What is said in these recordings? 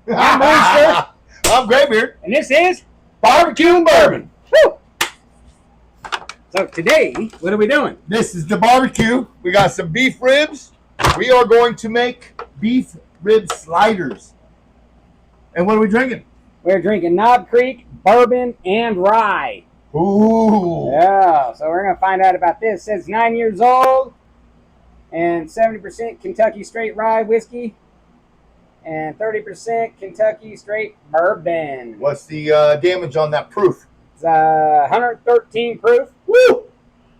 I'm Brewster. I'm Graybeard. And this is Barbecue and Bourbon. Woo! So today, what are we doing? This is the barbecue. We got some beef ribs. We are going to make beef rib sliders. And what are we drinking? We're drinking Knob Creek bourbon and rye. Ooh. Yeah, so we're going to find out about this. It says 9 years old and 70% Kentucky straight rye whiskey and 30% Kentucky straight bourbon. What's the damage on that proof? It's 113 proof. Woo!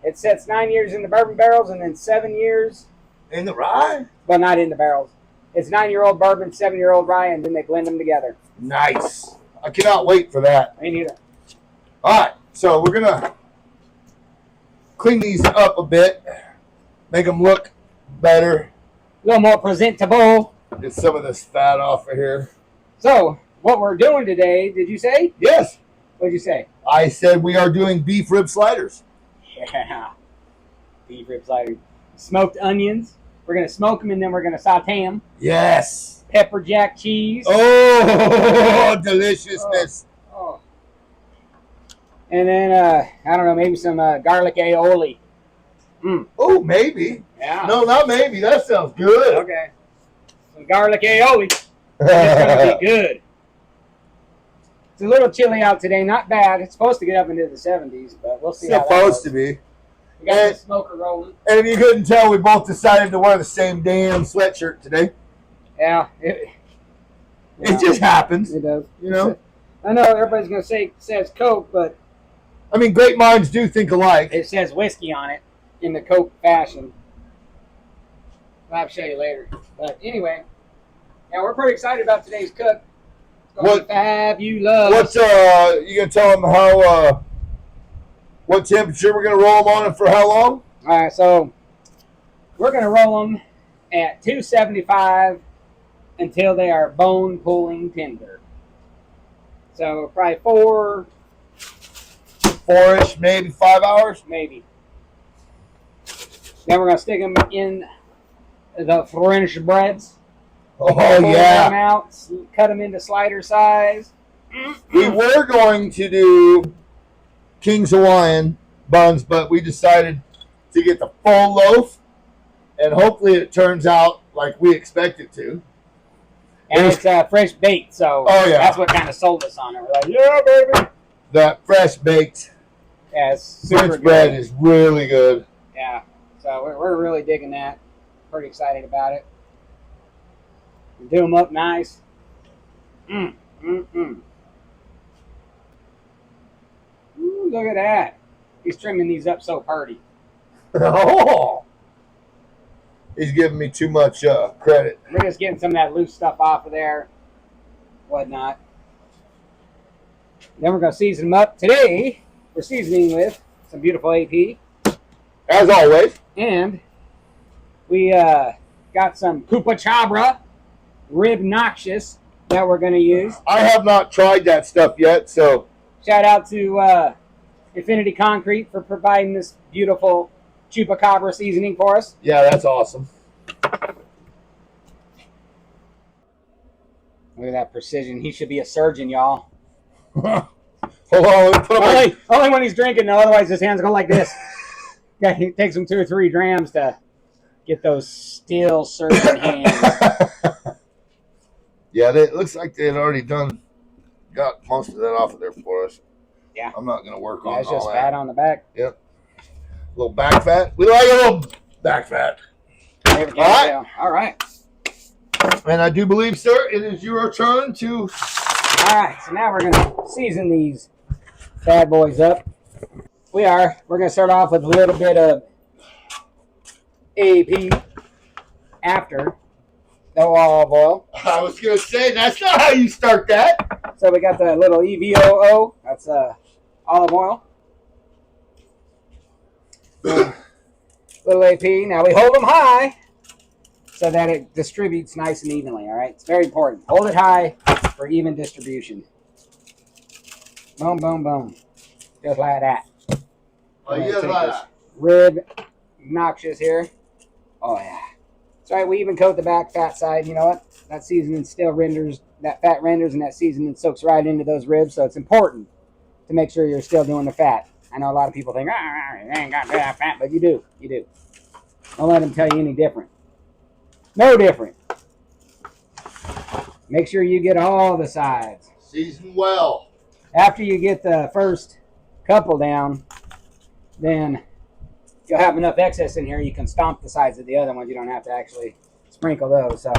It sets 9 years in the bourbon barrels and then 7 years. In the rye? Well, not in the barrels. It's 9-year-old bourbon, 7-year-old rye, and then they blend them together. Nice. I cannot wait for that. Me neither. All right, so we're going to clean these up a bit, make them look better. A little more presentable. Get some of this fat off of here. So, what we're doing today, did you say? Yes. What did you say? I said we are doing beef rib sliders. Yeah. Beef rib sliders. Smoked onions. We're going to smoke them and then we're going to saute them. Yes. Pepper jack cheese. Oh, deliciousness. Oh. And then, I don't know, maybe some garlic aioli. Oh, maybe. Yeah. No, not maybe. That sounds good. Okay. Some garlic aioli. It's going to be good. It's a little chilly out today. Not bad. It's supposed to get up into the 70s, but we'll see how that Supposed goes. to be. We got the smoker rolling. And if you couldn't tell, we both decided to wear the same damn sweatshirt today. Yeah. It just happens. It does. You know? I know everybody's going to say it says Coke, but I mean, great minds do think alike. it says whiskey on it in the Coke fashion. I'll have to show you later. But anyway, yeah, we're pretty excited about today's cook. It's going to be fabulous. What's you gonna tell them how what temperature we're gonna roll them on and for how long? All right, so we're going to roll them at 275 until they are bone pulling tender. So probably 4-ish, maybe 5 hours. maybe. Then we're going to stick them in the French breads. Oh Pull them yeah. out, cut them into slider size. We were going to do King's Hawaiian buns, but we decided to get the full loaf, and hopefully it turns out like we expect it to. And it's fresh baked, so that's what kind of sold us on it. We're like, yeah, baby. That fresh baked Yeah, it's super French good. bread is really good. Yeah, so we're really digging that. Pretty excited about it. Do them up nice. Ooh, look at that. He's trimming these up so pretty. Oh, he's giving me too much credit. We're just getting some of that loose stuff off of there. Whatnot. Then we're going to season them up. Today, we're seasoning with some beautiful AP. As always. And we got some Koopa Chabra Rib Noxious that we're going to use. I have not tried that stuff yet, so Shout out to Infinity Concrete for providing this beautiful Chupacabra seasoning for us. yeah, that's awesome. Look at that precision. He should be a surgeon, y'all. Hold on, let me put on Only when he's drinking, though. Otherwise, his hands go like this. Yeah, it takes him 2 or 3 grams to get those steel surgeon hands. Yeah, it looks like they had already got most of that off of there for us. Yeah. I'm not going to work on It's all just that. fat on the back. Yep. A little back fat. We like a little back fat. There we go. All right. All right. And I do believe, sir, it is your turn to... All right. So now we're going to season these bad boys up. We're going to start off with a little bit of AP after the olive oil. I was going to say, that's not how you start that. So we got the little EVOO. That's olive oil. Little AP. Now we hold them high so that it distributes nice and evenly. All right. It's very important. Hold it high for even distribution. Boom, boom, boom. Just like that. Oh, yeah, like that. Rib Noxious here. Oh, yeah. That's right. We even coat the back fat side. You know what? That seasoning still renders that fat renders and that seasoning soaks right into those ribs. So it's important to make sure you're still doing the fat. I know a lot of people think, you ain't got that fat, but you do. You do. Don't let them tell you any different. No different. Make sure you get all the sides. Season well. After you get the first couple down, then you'll have enough excess in here. You can stomp the sides of the other ones. You don't have to actually sprinkle those. So,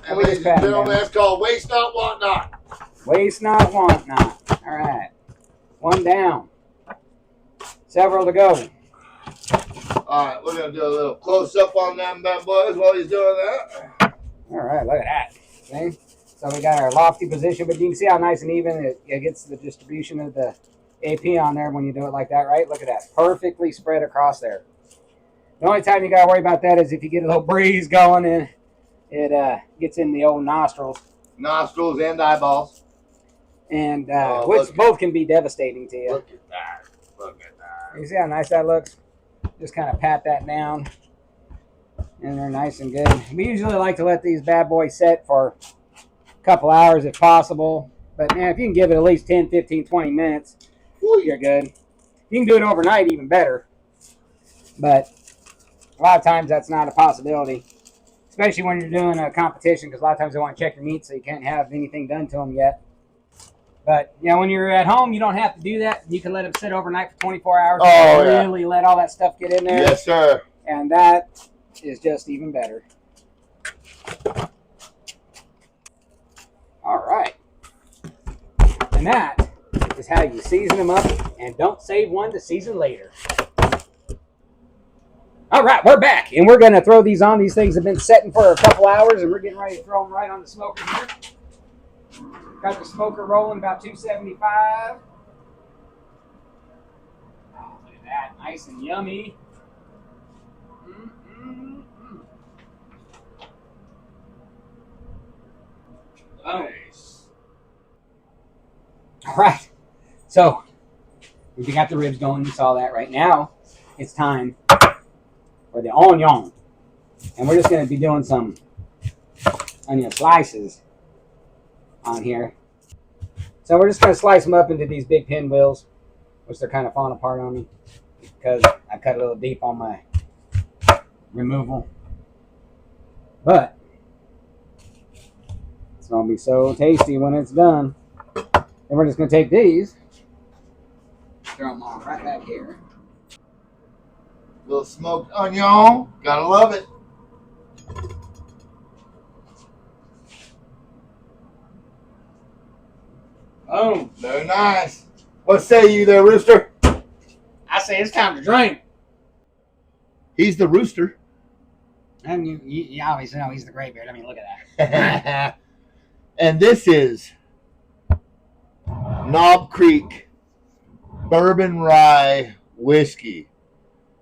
and ladies and gentlemen, that's called waste not, want not. Waste not, want not. All right. One down. Several to go. All right, we're going to do a little close-up on them bad boys while he's doing that. All right, look at that. See? So we got our lofty position, but you can see how nice and even it gets the distribution of the AP on there when you do it like that, right? Look at that. Perfectly spread across there. The only time you got to worry about that is if you get a little breeze going and it gets in the old nostrils. Nostrils and eyeballs. And which both can be devastating to you. Look at that. Look at that. You see how nice that looks? Just kind of pat that down. And they're nice and good. We usually like to let these bad boys set for a couple hours if possible. But man, if you can give it at least 10, 15, 20 minutes, you're good. You can do it overnight, even better. But a lot of times that's not a possibility. Especially when you're doing a competition, because a lot of times they want to check your meat, so you can't have anything done to them yet. But, you know, when you're at home, you don't have to do that. You can let them sit overnight for 24 hours. Really let all that stuff get in there. Yes, sir. And that is just even better. All right. And that is how you season them up, and don't save one to season later. All right, we're back, and we're going to throw these on. These things have been setting for a couple hours, and we're getting ready to throw them right on the smoker here. Got the smoker rolling about 275. Oh, look at that. Nice and yummy. Oh. Nice. All right. So, we got the ribs going. You saw that right now. It's time for the onion. And we're just going to be doing some onion slices on here. So we're just going to slice them up into these big pinwheels, which they're kind of falling apart on me because I cut a little deep on my removal. But it's going to be so tasty when it's done. And we're just going to take these, throw them all right back here. Little smoked onion. Gotta love it. Boom. Very nice. What say you there, Rooster? I say it's time to drink. He's the rooster. And you obviously know he's the graybeard. I mean, look at that. And this is Knob Creek Bourbon Rye Whiskey.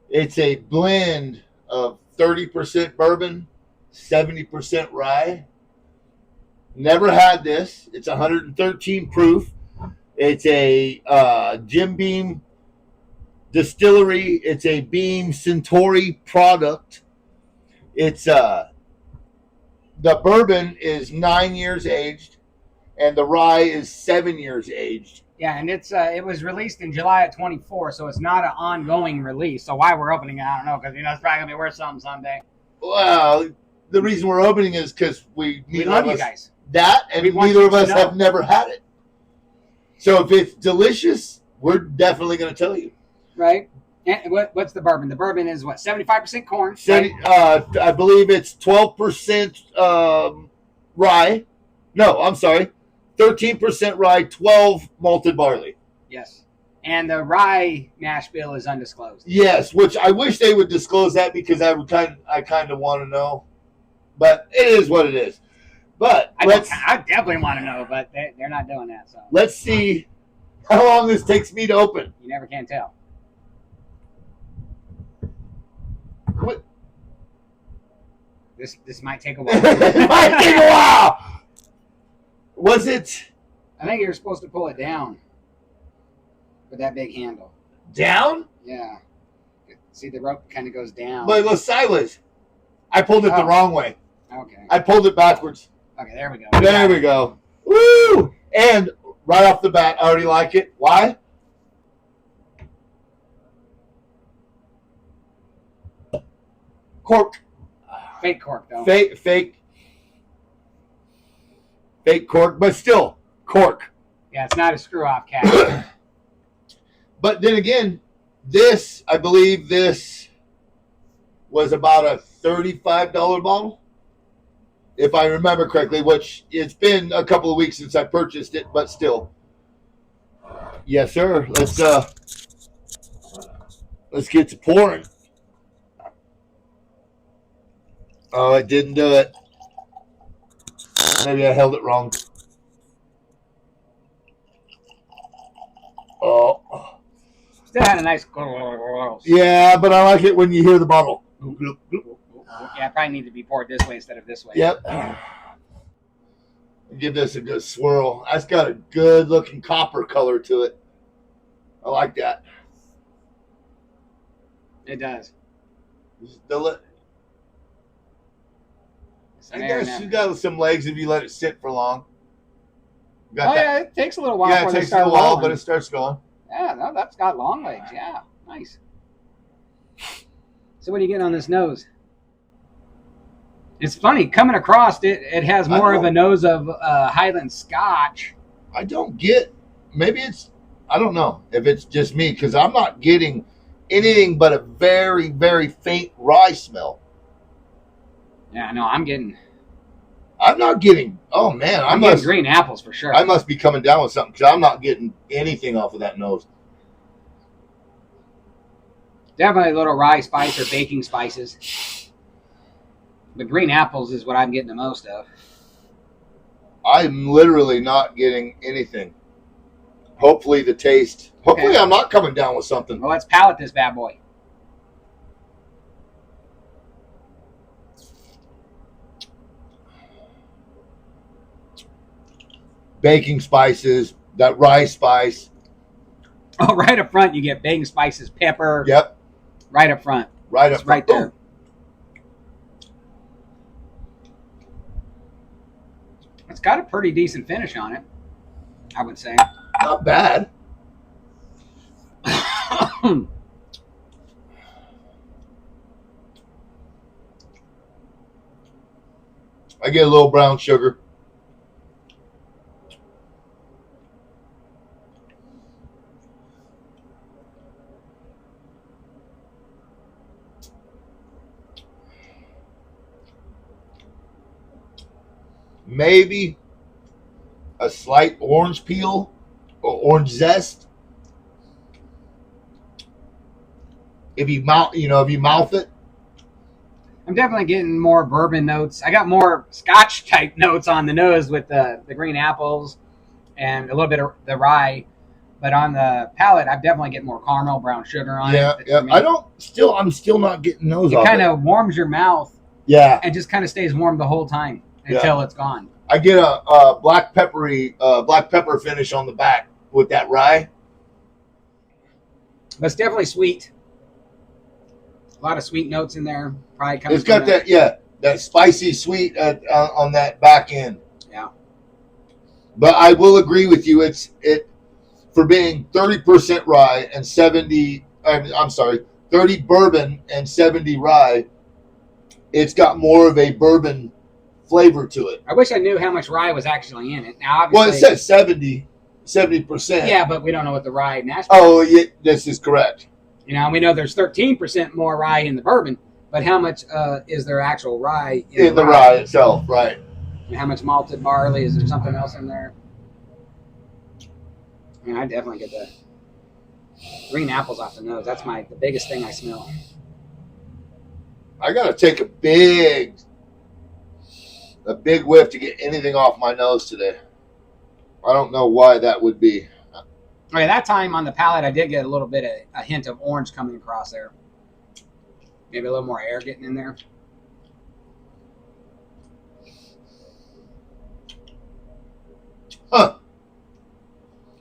It's a blend of 30% bourbon, 70% rye. Never had this. It's 113 proof. It's a Jim Beam distillery. It's a Beam Centauri product. It's the bourbon is 9 years aged, and the rye is 7 years aged. Yeah, and it was released in July of 24, so it's not an ongoing release. So why we're opening it, I don't know, because it's probably gonna be worth something someday. Well, the reason we're opening is because we love you guys. That, and neither of us have never had it. So if it's delicious, we're definitely going to tell you. Right. And what's the bourbon? The bourbon is what, 75% corn? Right? I believe it's 12% rye. No, I'm sorry. 13% rye, 12 malted barley. Yes. And the rye mash bill is undisclosed. Yes, which I wish they would disclose that because I kind of want to know. But it is what it is. But I definitely want to know, but they're not doing that. So let's see how long this takes me to open. You never can tell. What? This might take a while. It might take a while. Was it? I think you're supposed to pull it down with that big handle. Down? Yeah. See, the rope kind of goes down. But it goes sideways. I pulled it the wrong way. Okay. I pulled it backwards. Okay, there we go. There we go. Woo! And right off the bat, I already like it. Why? Cork. Fake cork, though. Fake cork, but still cork. Yeah, it's not a screw-off cap. But then again, this, I believe this was about a $35 bottle, if I remember correctly, which it's been a couple of weeks since I purchased it, but still. Yes, sir. Let's get to pouring. Oh, it didn't do it. Maybe I held it wrong. Oh. Still had a nice. Yeah, but I like it when you hear the bottle. Yeah, probably need to be poured this way instead of this way. Yep. Give this a good swirl. That's got a good looking copper color to it. I like that. It does. I guess you got some legs if you let it sit for long. Yeah, it takes a little while. Yeah, it takes a little while, but it starts going. Yeah, no, that's got long legs. Yeah, nice. So what are you getting on this nose? It's funny, coming across it has more of a nose of Highland Scotch. I don't get, maybe it's, I don't know if it's just me, because I'm not getting anything but a very, very faint rye smell. Yeah, no, I'm not getting, oh man. I'm getting green apples for sure. I must be coming down with something, because I'm not getting anything off of that nose. Definitely a little rye spice or baking spices. The green apples is what I'm getting the most of. I'm literally not getting anything. Hopefully the taste. Hopefully I'm not coming down with something. Well, let's palate this bad boy. Baking spices, that rye spice. Oh, right up front you get baking spices, pepper. Yep. Right up front. Right up front. Right there. It's got a pretty decent finish on it, I would say. Not bad. I get a little brown sugar. Maybe a slight orange peel or orange zest. If you mouth it. I'm definitely getting more bourbon notes. I got more Scotch type notes on the nose with the green apples and a little bit of the rye, but on the palate, I'm definitely getting more caramel, brown sugar on it. Yeah. I'm still not getting those. It kind of warms your mouth. Yeah. And just kind of stays warm the whole time until it's gone. I get a black pepper finish on the back with that rye. But it's definitely sweet. A lot of sweet notes in there. Probably coming. It's got that spicy sweet on that back end. Yeah. But I will agree with you. It for being 30% rye and 70. I'm sorry, 30 bourbon and 70 rye. It's got more of a bourbon flavor to it. I wish I knew how much rye was actually in it. Now, obviously, well, it says 70%. Yeah, but we don't know what the rye mash. Oh, yeah, this is correct. You know, we know there's 13% more rye in the bourbon, but how much is there actual rye in the rye itself? Right. And how much malted barley? Is there something else in there? I mean, I definitely get the green apples off the nose. That's the biggest thing I smell. I gotta take a big whiff to get anything off my nose today. I don't know why that would be. Okay, that time on the palate, I did get a little bit of a hint of orange coming across there. Maybe a little more air getting in there. Huh.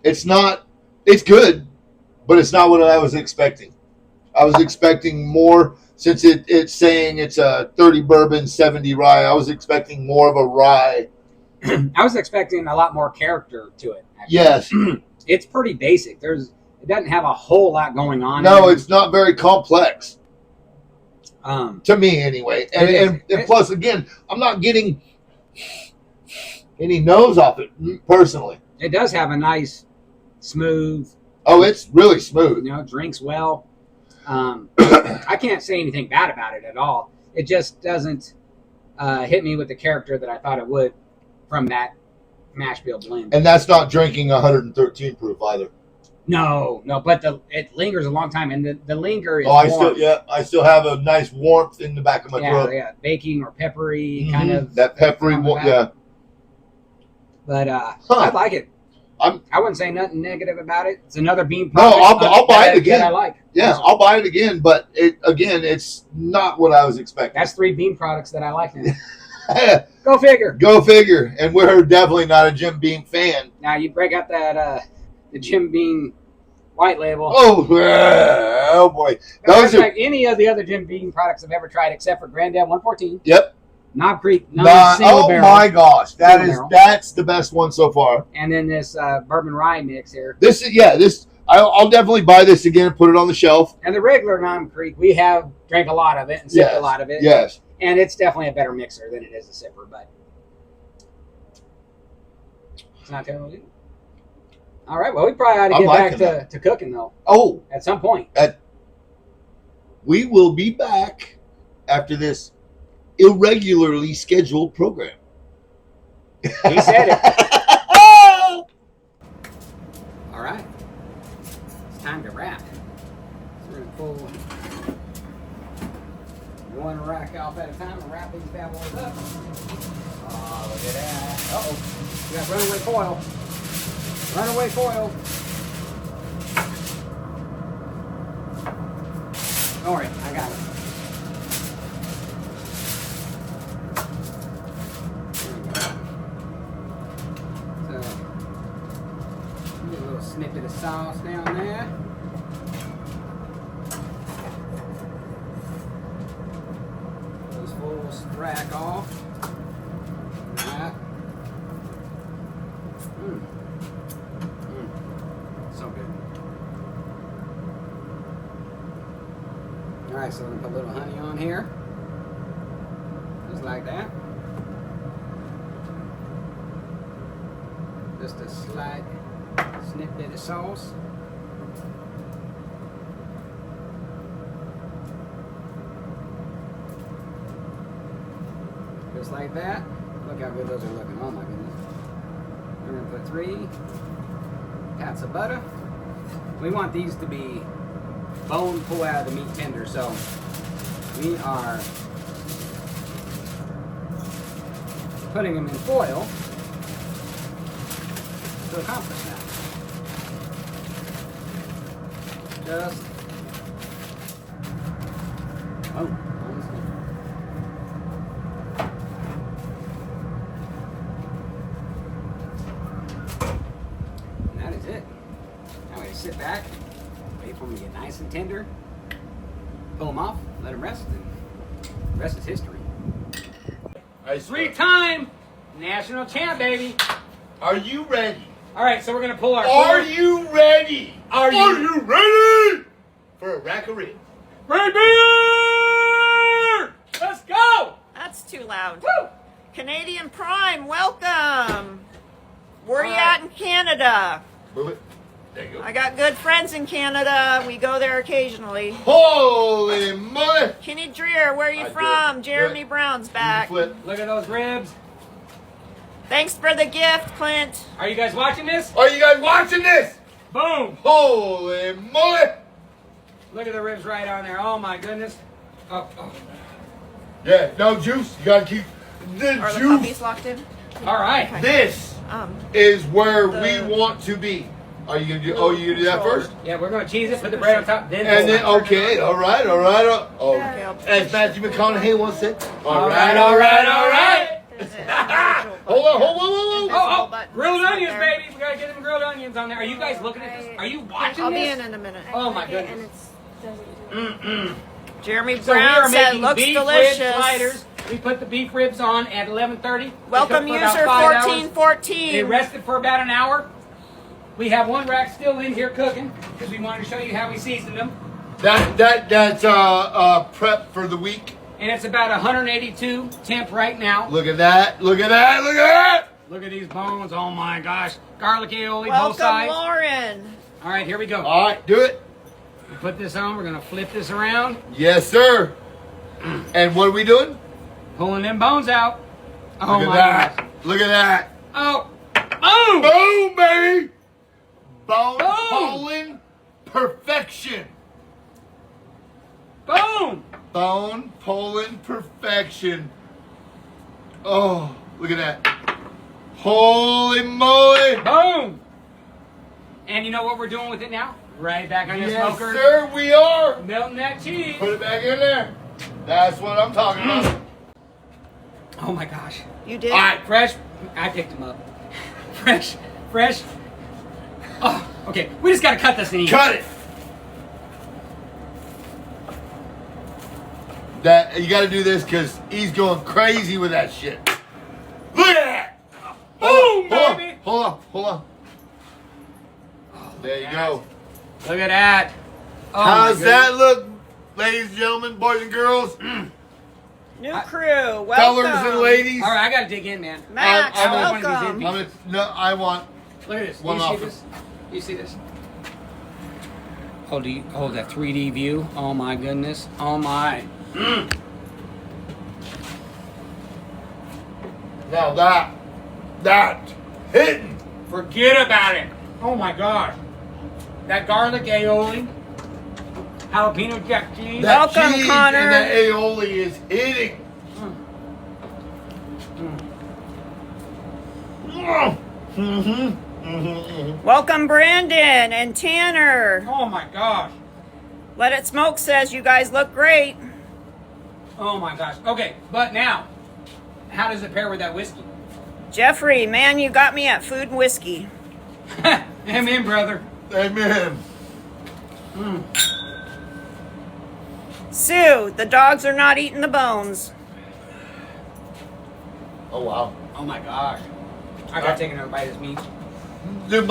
It's good, but it's not what I was expecting. I was expecting more, since it's saying it's a 30 bourbon, 70 rye. I was expecting more of a rye I was expecting a lot more character to it. Actually. Yes. It's pretty basic. It doesn't have a whole lot going on. No, it's not very complex. To me, anyway. And plus, again, I'm not getting any nose off it personally. It does have a nice, smooth. Oh, it's really smooth. You know, drinks well. I can't say anything bad about it at all. It just doesn't hit me with the character that I thought it would from that mash bill blend. And that's not drinking 113 proof either. No, but it lingers a long time, and the linger is I still have a nice warmth in the back of my throat. Yeah, baking or peppery kind of. That peppery, yeah. But I like it. I wouldn't say nothing negative about it. It's another bean No, product. I'll buy it again. I like. Yeah, I'll buy it again, but it's not what I was expecting. That's 3 bean products that I like now. Go figure. Go figure. And we're definitely not a Jim Beam fan. Now you break out that the Jim Beam white label. Oh boy. Those are like any of the other Jim Beam products I've ever tried, except for Granddad 114. Yep. Knob Creek, single barrel. Oh my gosh, that's the best one so far. And then this bourbon rye mix here. I'll definitely buy this again and put it on the shelf. And the regular Knob Creek, we have drank a lot of it and sipped a lot of it. Yes. And it's definitely a better mixer than it is a sipper, but it's not terrible. All right, well, we probably ought to get back to cooking, though. Oh. At some point. We will be back after this irregularly scheduled program. He said it. All right. It's time to wrap. So we're going to pull one rack off at a time and wrap these bad boys up. Oh, look at that. Uh-oh. We got runaway foil. Runaway foil. Don't worry, I got it. There we go. So, get a little snippet of sauce down there. Those full rack off. Alright. So good. Alright, so we're going to put a little honey on here. Just like that. Just a slight snippet of sauce. Just like that. Look how good those are looking. Oh my goodness. We're going to put 3 pats of butter. We want these to be bone pull out of the meat tender, so we are putting them in foil to accomplish that. Just and that is it. Now we sit back, wait for them to get nice and tender, pull them off, let them rest, and the rest is history. 3-time national champ, baby. Are you ready? All right, so we're gonna pull our. Are you ready? Are you ready for a rack of ribs? Red beer! Let's go! That's too loud. Woo! Canadian Prime, welcome. Where you Hi. at in Canada? Move it. There you go. I got good friends in Canada. We go there occasionally. Holy moly! Kenny Dreer, where are you I from? did. Jeremy Good. Brown's back. Flip. Look at those ribs. Thanks for the gift, Clint. Are you guys watching this? Are you guys watching this? Boom! Holy moly! Look at the ribs right on there. Oh my goodness. Oh. Yeah, no juice. You gotta keep the Are the juice. puppies locked in? All right. Okay. This is where the- we want to be. Are you gonna do? Oh, you gonna do that first? Yeah, we're gonna cheese it, put the bread on top, then. And pull then it. okay, all right. Oh, Okay, I'll- as Matthew McConaughey once said. All right. There's an individual Hold on. button. Oh, grilled Right onions, there. baby. We gotta get them grilled onions on there. Are you guys looking at this? Are you watching I'll be this? in a minute. Oh my goodness. Jeremy So we Brown are said making looks beef rib delicious. sliders We put the beef ribs on at 11:30. Welcome user 1414. They rested for about an hour. We have one rack still in here cooking because we wanted to show you how we seasoned them. That's prep for the week. And it's about 182 temp right now. Look at that! Look at that! Look at that! Look at these bones. Oh my gosh. Garlic aioli, both sides. Welcome, Lauren. All right, here we go. All right, do it. We put this on. We're going to flip this around. Yes, sir. And what are we doing? Pulling them bones out. Oh Look at my that! gosh. Look at that! Oh. Boom! Boom, baby! Bone Boom! pulling perfection. Boom! Bone pulling perfection. Oh, look at that. Holy moly. Boom! And you know what we're doing with it now? Right back on your Yes, smoker. sir, we are. Melting that cheese. Put it back in there. That's what I'm talking about. Oh my gosh. You did? All right, fresh. I picked them up. Fresh. Oh, okay. We just got to cut this thing. Cut it. That you got to do this because he's going crazy with that shit. Look at that! Boom, Hold baby! on. There you go. Look at that. Oh, How's my that look, ladies and gentlemen, boys and girls, New crew. Welcome. fellas and ladies? All right, I got to dig in, man. Max, I'm one of these welcome. in. I want. Look at this. One You see off. this? You see this? Hold that 3D view. Oh my goodness. Oh my. Now that hitting. Forget about it. Oh my gosh. That garlic aioli, jalapeno jack cheese. That Welcome, cheese Connor. and that aioli is hitting. Welcome, Brandon and Tanner. Oh my gosh. Let It Smoke says you guys look great. Oh my gosh. Okay, but now, how does it pair with that whiskey? Jeffrey, man, you got me at food and whiskey. Amen, brother. Amen. Sue, the dogs are not eating the bones. Oh wow. Oh my gosh. I gotta take another bite of this meat. Dude,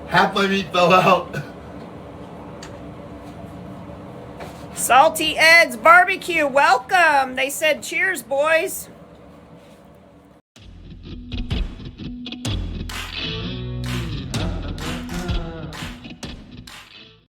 half my meat fell out. Salty Ed's Barbecue, welcome. They said cheers, boys.